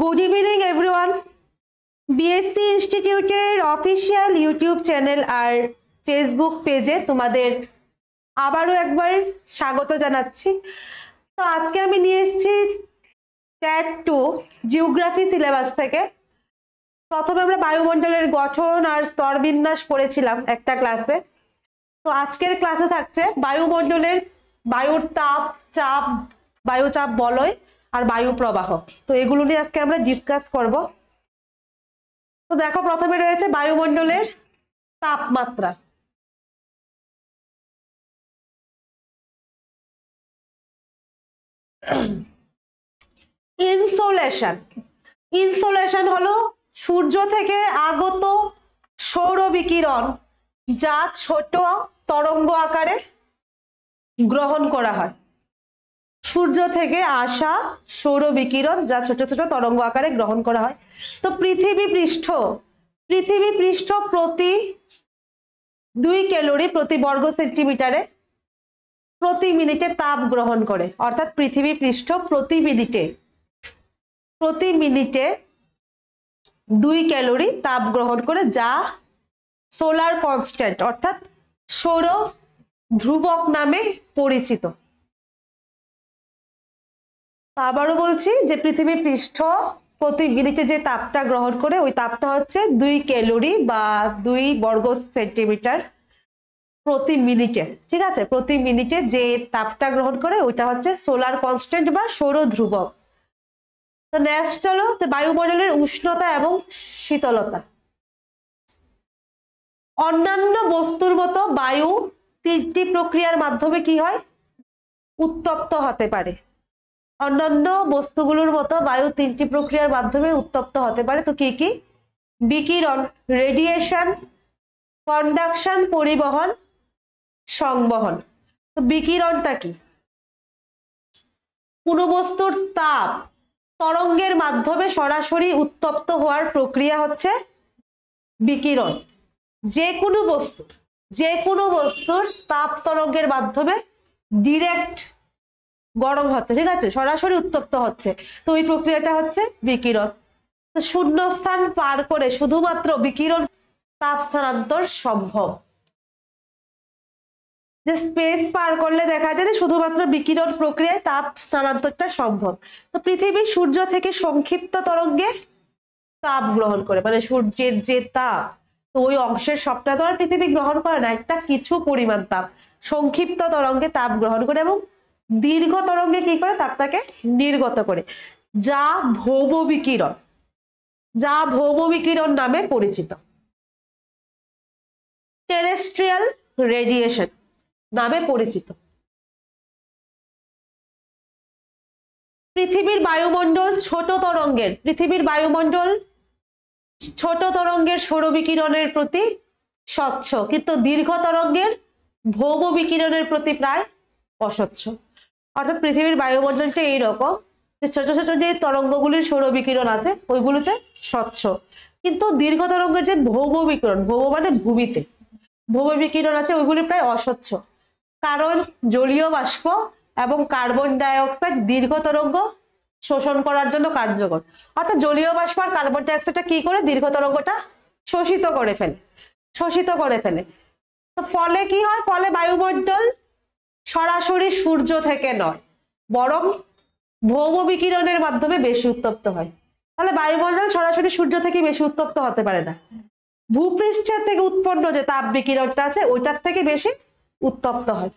Good evening everyone. BSc ইনস্টিটিউটের official YouTube channel আর Facebook পেজে তোমাদের আবারও একবার স্বাগত জানাচ্ছি। তো আজকে আমি নিয়ে এসেছি ট্যাট 2 জিওগ্রাফি সিলেবাস থেকে। প্রথমে আমরা বায়ুমণ্ডলের গঠন আর স্তরবিন্যাস পড়েছিলাম একটা ক্লাসে। তো আজকের ক্লাসে থাকছে বায়ুমণ্ডলের বায়ুর তাপ, চাপ, বায়ুচাপ বলয় আর বায়ু প্রবাহ। তো এগুলো নিয়ে আজকে আমরা ডিসকাস করব। তো দেখো, প্রথমে রয়েছে বায়ুমণ্ডলের তাপমাত্রা। ইনসোলেশন। ইনসোলেশন হলো সূর্য থেকে আগত সৌর বিকিরণ যা ছোট তরঙ্গ আকারে গ্রহণ করা হয়। সূর্য থেকে আসা সৌর বিকিরণ যা ছোট ছোট তরঙ্গ আকারে গ্রহণ করা হয়। তো পৃথিবী পৃষ্ঠ প্রতি 2 ক্যালোরি প্রতি বর্গ সেন্টিমিটারে প্রতি মিনিটে তাপ গ্রহণ করে। অর্থাৎ পৃথিবী পৃষ্ঠ প্রতি মিনিটে 2 ক্যালোরি তাপ গ্রহণ করে, যা সোলার কনস্ট্যান্ট অর্থাৎ সৌর ধ্রুবক নামে পরিচিত। আবারও বলছি যে পৃথিবী পৃষ্ঠ প্রতি মিনিটে যে তাপটা গ্রহণ করে ওই তাপটা হচ্ছে 2 ক্যালোরি বা 2 বর্গ সেন্টিমিটার প্রতি মিনিটে। ঠিক আছে, প্রতি মিনিটে যে তাপটা গ্রহণ করে ওইটা হচ্ছে সোলার কনস্ট্যান্ট বা সৌর ধ্রুবক। তো নেক্সট চলো, বায়ুমণ্ডলের উষ্ণতা এবং শীতলতা। অন্যান্য বস্তুর মতো বায়ু 3টি প্রক্রিয়ার মাধ্যমে কি হয়? উত্তপ্ত হতে পারে। অন্যান্য বস্তুগুলোর মতো বায়ু 3টি প্রক্রিয়ার মাধ্যমে উত্তপ্ত হতে পারে। তো কি কি? বিকিরণ, রেডিয়েশন, কন্ডাকশন, পরিবহন, সংবহন। তো বিকিরণটা কি? কোনো বস্তুর তাপ তরঙ্গের মাধ্যমে সরাসরি উত্তপ্ত হওয়ার প্রক্রিয়া হচ্ছে বিকিরণ। যে কোনো বস্তুর তাপ তরঙ্গের মাধ্যমে ডিরেক্ট গরম হচ্ছে, ঠিক আছে, সরাসরি উত্তপ্ত হচ্ছে, তো ওই প্রক্রিয়াটা হচ্ছে বিকিরণ। তো শূন্যস্থান পার করে শুধুমাত্র বিকিরণ তাপ স্থানান্তর সম্ভব। যে স্পেস পার করলে দেখা যায় যে শুধুমাত্র বিকিরণ প্রক্রিয়ায় তাপ স্থানান্তরটা সম্ভব। তো পৃথিবী সূর্য থেকে সংক্ষিপ্ত তরঙ্গে তাপ গ্রহণ করে, মানে সূর্যের যে তাপ, তো ওই অংশের সবটা তো আর পৃথিবী গ্রহণ করে না, একটা কিছু পরিমাণ তাপ সংক্ষিপ্ত তরঙ্গে তাপ গ্রহণ করে এবং দীর্ঘ তরঙ্গে কি করে? তাপটাকে নির্গত করে, যা ভৌম বিকিরণ নামে পরিচিত। টেরেস্ট্রিয়াল রেডিয়েশন নামে পরিচিত। পৃথিবীর বায়ুমণ্ডল ছোট তরঙ্গের সৌর বিকিরণের প্রতি স্বচ্ছ, কিন্তু দীর্ঘ তরঙ্গের ভৌম বিকিরণের প্রতি প্রায় অস্বচ্ছ। অর্থাৎ পৃথিবীর বায়ুমণ্ডলটা এইরকম যে ছোট ছোট যে তরঙ্গগুলির সৌর বিকিরণ আছে ওইগুলোতে স্বচ্ছ, কিন্তু দীর্ঘ তরঙ্গের যে ভৌম বিকিরণ, ভৌম মানে ভূমিতে, ভৌম বিকিরণ আছে ওইগুলি প্রায় অস্বচ্ছ। কারণ জলীয় বাষ্প এবং কার্বন ডাই অক্সাইড দীর্ঘ তরঙ্গ শোষণ করার জন্য কার্যকর। অর্থাৎ জলীয় বাষ্প আর কার্বন ডাই অক্সাইডটা কি করে? দীর্ঘ তরঙ্গটা শোষিত করে ফেলে। তো ফলে কি হয়? ফলে বায়ুমণ্ডল সরাসরি সূর্য থেকে নয়, বরং ভৌম বিকিরণের মাধ্যমে বেশি উত্তপ্ত হয়। তাহলে বায়ুমণ্ডল সরাসরি সূর্য থেকে বেশি উত্তপ্ত হতে পারে না, ভূপৃষ্ঠের থেকে উৎপন্ন যে তাপ বিকিরণটা আছে ওইটার থেকে বেশি উত্তপ্ত হয়।